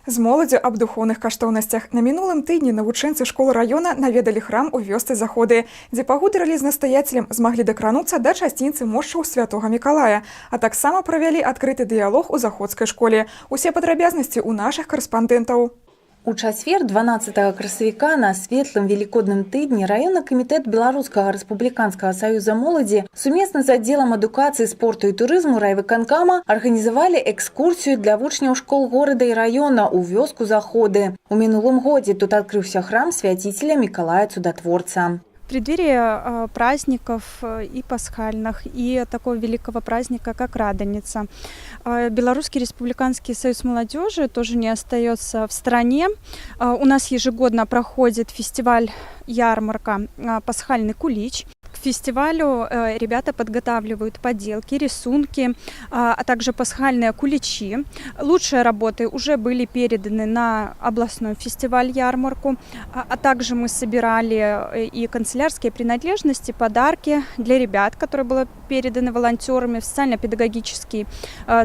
З моладзю аб духоўных каштоўнасцях. На мінулым тыдні навучэнцы школы раёна наведалі храм у вёсцы Заходы, дзе пагутарылі з настаяцелем, змаглі дакрануцца да часціцы мошчаў святога Мікалая, а таксама правялі адкрыты дыялог у заходскай школе. Усе падрабязнасці ў нашых карэспандэнтаў. У чацвер 12 красавіка на светлым велікодным тыдні раённы камітэт Беларускага рэспубліканскага саюза моладзі сумесна з аддзелам адукацыі, спорту і турызму райвыканкама арганізавалі экскурсію для вучняў школ горада і раёна ў вёску Заходы. У мінулым годзе тут адкрыўся храм свяцителя Миколая Чудотворца. В преддверии праздников и пасхальных, и такого великого праздника, как Радоница, Белорусский республиканский союз молодежи тоже не остается в стороне. У нас ежегодно проходит фестиваль-ярмарка «Пасхальный кулич». К фестивалю ребята подготавливают поделки, рисунки, а также пасхальные куличи. Лучшие работы уже были переданы на областной фестиваль-ярмарку, а также мы собирали и канцелярские принадлежности, подарки для ребят, которые были переданы волонтерами в социально-педагогический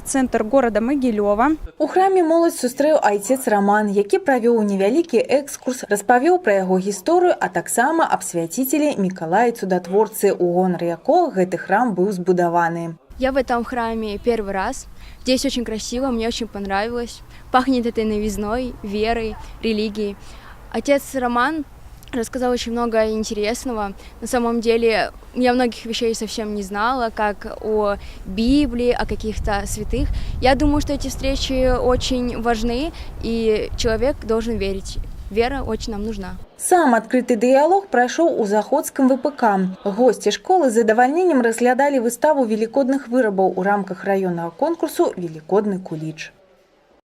центр города Могилева. У храме моладзь сустрэў айцец Роман, які правёў невялікі экскурс, распавёў пра яго гісторыю, а таксама аб свяцителі Миколая Чудотворцы, у гонар якога гэты храм быў збудаваны. Я в этом храме первый раз. Здесь очень красиво, мне очень понравилось. Пахнет этой новизной, верой, религией. Отец Роман рассказал очень много интересного. На самом деле я многих вещей совсем не знала, как о Библии, о каких-то святых. Я думаю, что эти встречи очень важны, и человек должен верить. Вера очень нам нужна. Сам адкрыты дыялог прайшоў у заходскім ВПК. Госці школы з задавальненнем разглядалі выставу велікодных вырабаў у рамках раённага конкурсу «Велікодны куліч».